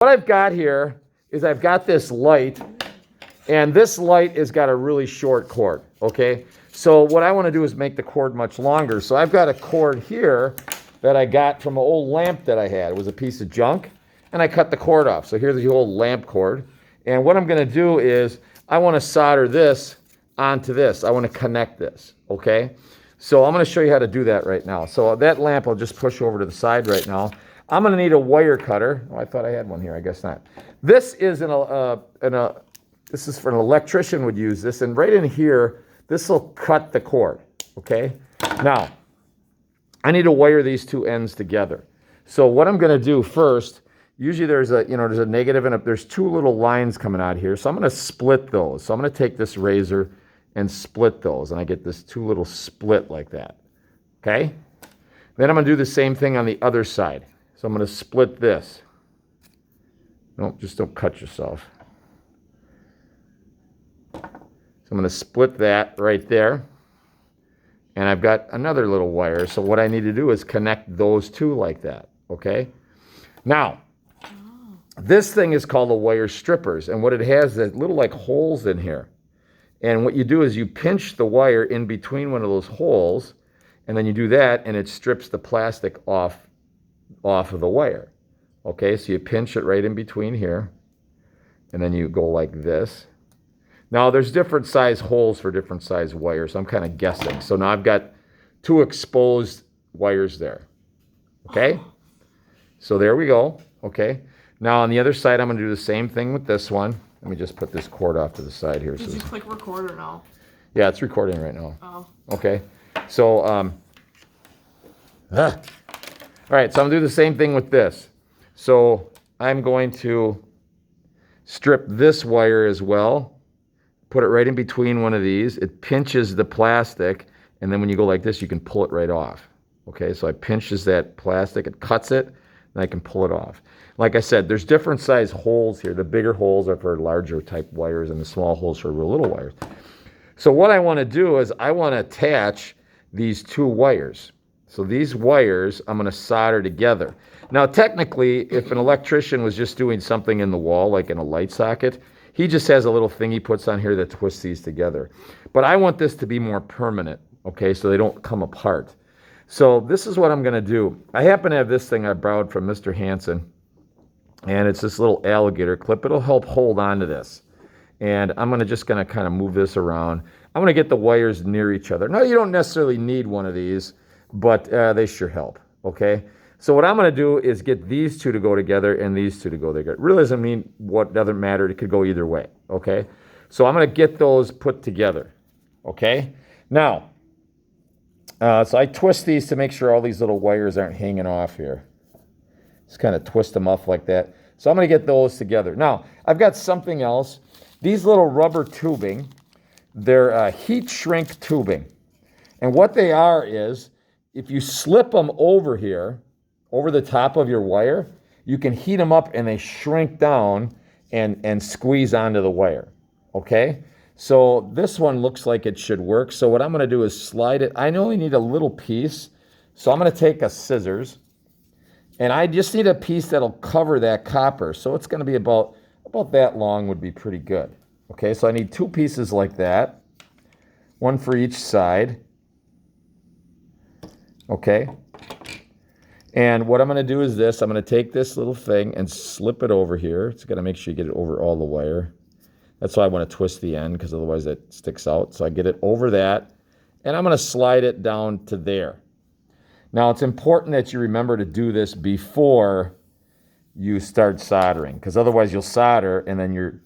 What I've got here is I've got this light, and this light has got a really short cord, okay? So what I want to do is make the cord much longer. So I've got a cord here that I got from an old lamp that I had. It was a piece of junk, and I cut the cord off. So here's the old lamp cord. And what I'm going to do is I want to solder this onto this. I want to connect this, okay? So I'm going to show you how to do that right now. So that lamp I'll just push over to the side right now. I'm going to need a wire cutter. Oh, I thought I had one here. I guess not. This is this is for an electrician would use this, and right in here, this will cut the cord. Okay. Now, I need to wire these two ends together. So what I'm going to do first, usually there's a negative and there's two little lines coming out here. So I'm going to split those. So I'm going to take this razor and split those, and I get this two little split like that. Okay. Then I'm going to do the same thing on the other side. So I'm going to split this. No, just don't cut yourself. So I'm going to split that right there. And I've got another little wire. So what I need to do is connect those two like that. Okay? Now, this thing is called a wire strippers. And what it has is little like holes in here. And what you do is you pinch the wire in between one of those holes. And then you do that, and it strips the plastic off of the wire. Okay, so you pinch it right in between here, and then you go like this. Now there's different size holes for different size wires, so I'm kind of guessing. So now I've got two exposed wires there. Okay, so there we go. Okay, now on the other side I'm going to do the same thing with this one. Let me just put this cord off to the side here. Did you click record or no? Yeah, it's recording right now. Oh. Okay, so all right, so I'm going to do the same thing with this. So I'm going to strip this wire as well, put it right in between one of these. It pinches the plastic, and then when you go like this, you can pull it right off. Okay, so I pinches that plastic, it cuts it, and I can pull it off. Like I said, there's different size holes here. The bigger holes are for larger type wires, and the small holes for real little wires. So what I want to do is I want to attach these two wires. So these wires I'm going to solder together. Now technically, if an electrician was just doing something in the wall, like in a light socket, he just has a little thing he puts on here that twists these together. But I want this to be more permanent, okay, so they don't come apart. So this is what I'm going to do. I happen to have this thing I borrowed from Mr. Hansen, and it's this little alligator clip. It'll help hold on to this. And I'm just going to kind of move this around. I'm going to get the wires near each other. Now, you don't necessarily need one of these, but they sure help, okay? So what I'm going to do is get these two to go together and these two to go together. It really doesn't mean what doesn't matter. It could go either way, okay? So I'm going to get those put together, okay? Now, so I twist these to make sure all these little wires aren't hanging off here. Just kind of twist them off like that. So I'm going to get those together. Now, I've got something else. These little rubber tubing, they're heat shrink tubing. And what they are is, if you slip them over here, over the top of your wire, you can heat them up and they shrink down and squeeze onto the wire, okay? So this one looks like it should work. So what I'm going to do is slide it. I only need a little piece. So I'm going to take a scissors, and I just need a piece that'll cover that copper. So it's going to be about that long would be pretty good. Okay, so I need two pieces like that, one for each side. Okay, and what I'm going to do is this. I'm going to take this little thing and slip it over here. It's got to make sure you get it over all the wire. That's why I want to twist the end, because otherwise it sticks out. So I get it over that, and I'm going to slide it down to there. Now, it's important that you remember to do this before you start soldering, because otherwise you'll solder and then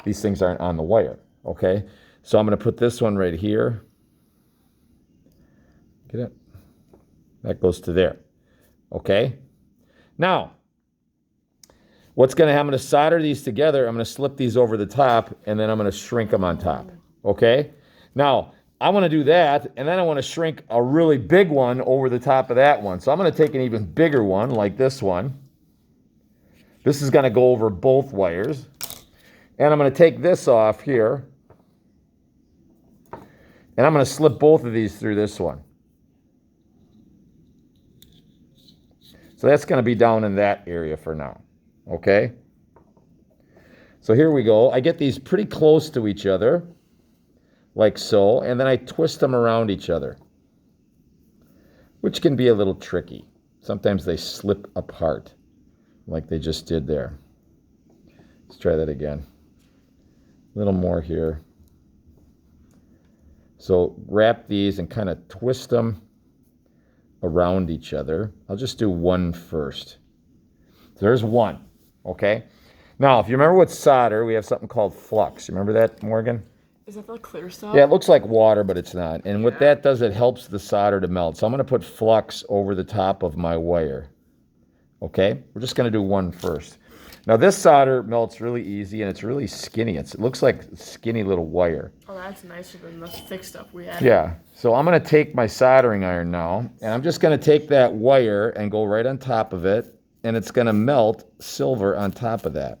these things aren't on the wire, okay? So I'm going to put this one right here. Get it? That goes to there, okay? Now, what's going to happen? I'm going to solder these together. I'm going to slip these over the top, and then I'm going to shrink them on top, okay? Now, I want to do that, and then I want to shrink a really big one over the top of that one. So I'm going to take an even bigger one, like this one. This is going to go over both wires. And I'm going to take this off here, and I'm going to slip both of these through this one. So that's going to be down in that area for now, okay? So here we go. I get these pretty close to each other, like so, and then I twist them around each other, which can be a little tricky. Sometimes they slip apart, like they just did there. Let's try that again. A little more here. So wrap these and kind of twist them around each other. I'll just do one first. So there's one, okay? Now, if you remember with solder, we have something called flux. You remember that, Morgan? Is that the clear stuff? Yeah, it looks like water, but it's not. And what that does, it helps the solder to melt. So I'm going to put flux over the top of my wire. Okay? We're just going to do one first. Now, this solder melts really easy, and it's really skinny. It looks like skinny little wire. Oh, that's nicer than the thick stuff we had. Yeah. So I'm going to take my soldering iron now, and I'm just going to take that wire and go right on top of it, and it's going to melt silver on top of that.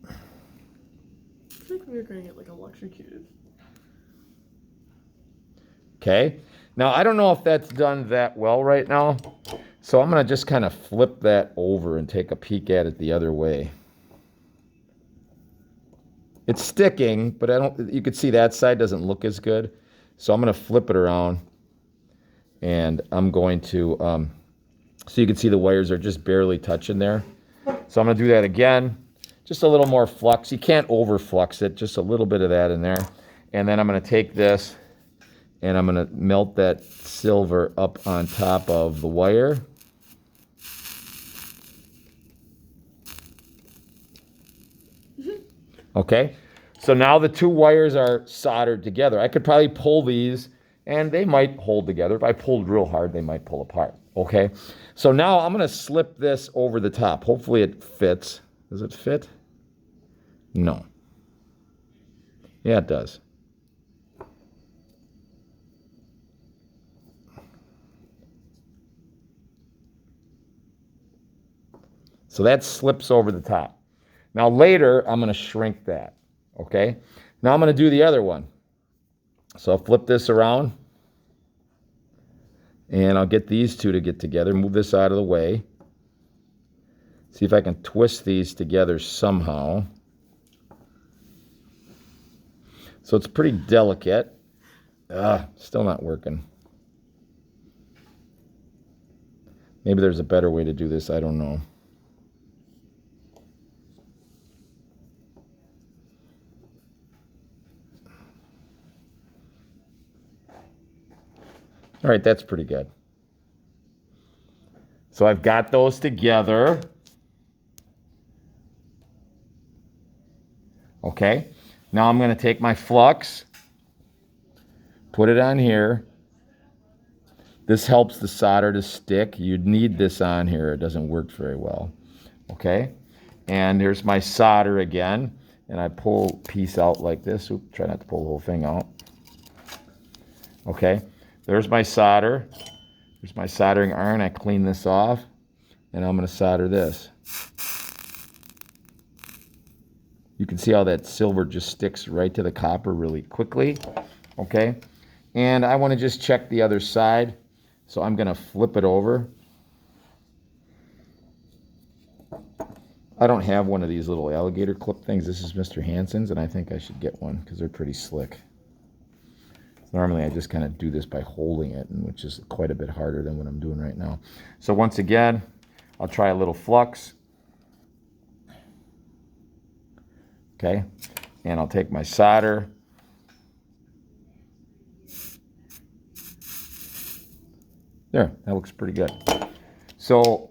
I think we were going to get like electrocuted. Okay. Now, I don't know if that's done that well right now, so I'm going to just kind of flip that over and take a peek at it the other way. It's sticking, but you can see that side doesn't look as good. So I'm going to flip it around, and I'm going to, so you can see the wires are just barely touching there. So I'm going to do that again. Just a little more flux. You can't overflux it, just a little bit of that in there. And then I'm going to take this, and I'm going to melt that silver up on top of the wire. Okay, so now the two wires are soldered together. I could probably pull these, and they might hold together. If I pulled real hard, they might pull apart. Okay, so now I'm going to slip this over the top. Hopefully it fits. Does it fit? No. Yeah, it does. So that slips over the top. Now later, I'm going to shrink that, okay? Now I'm going to do the other one. So I'll flip this around, and I'll get these two to get together. Move this out of the way. See if I can twist these together somehow. So it's pretty delicate. Still not working. Maybe there's a better way to do this. I don't know. All right, that's pretty good. So I've got those together. Okay, now I'm going to take my flux, put it on here. This helps the solder to stick. You'd need this on here. It doesn't work very well. Okay, and here's my solder again. And I pull a piece out like this. Oops, try not to pull the whole thing out. Okay. There's my solder. There's my soldering iron. I clean this off, and I'm going to solder this. You can see how that silver just sticks right to the copper really quickly. Okay, and I want to just check the other side, so I'm going to flip it over. I don't have one of these little alligator clip things. This is Mr. Hansen's, and I think I should get one because they're pretty slick. Normally I just kind of do this by holding it, which is quite a bit harder than what I'm doing right now. So once again, I'll try a little flux. Okay, and I'll take my solder. There, that looks pretty good. So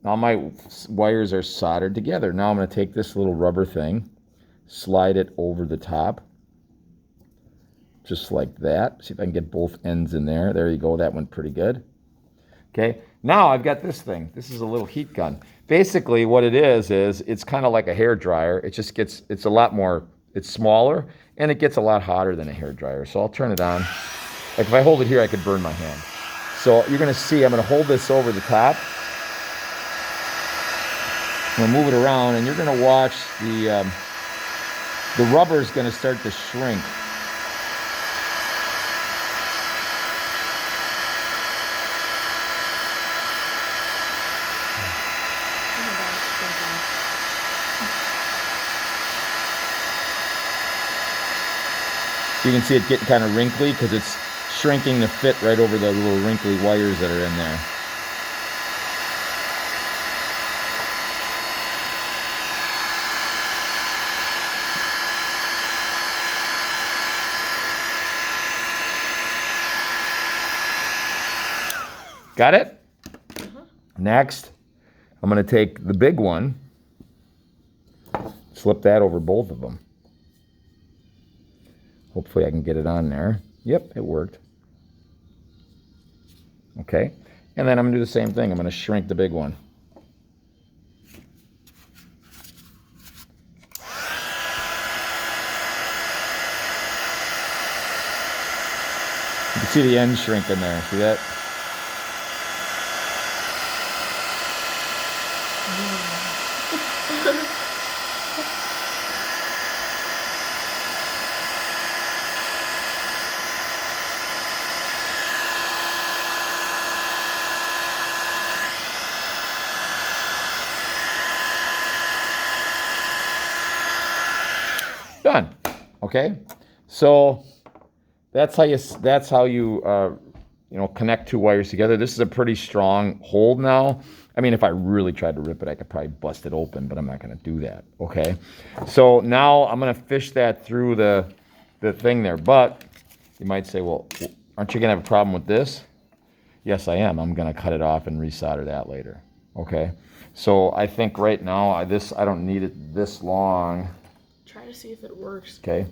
now my wires are soldered together. Now I'm going to take this little rubber thing, slide it over the top. Just like that. See if I can get both ends in there. There you go. That went pretty good. Okay. Now I've got this thing. This is a little heat gun. Basically what it is it's kind of like a hair dryer. It just gets, it's a lot more, it's smaller, and it gets a lot hotter than a hair dryer. So I'll turn it on. Like if I hold it here, I could burn my hand. So you're going to see, I'm going to hold this over the top. I'm going to move it around, and you're going to watch the rubber is going to start to shrink. You can see it getting kind of wrinkly because it's shrinking to fit right over the little wrinkly wires that are in there. Got it? Next, I'm going to take the big one, slip that over both of them. Hopefully I can get it on there. Yep, it worked. Okay, and then I'm going to do the same thing. I'm going to shrink the big one. You can see the end shrinking there. See that? Done. Okay, so that's how you connect two wires together. This is a pretty strong hold now. I mean, if I really tried to rip it, I could probably bust it open, but I'm not going to do that. Okay, so now I'm going to fish that through the thing there. But you might say, well, aren't you going to have a problem with this? Yes, I am. I'm going to cut it off and resolder that later. Okay, so I think right now I don't need it this long. Try to see if it works. Okay.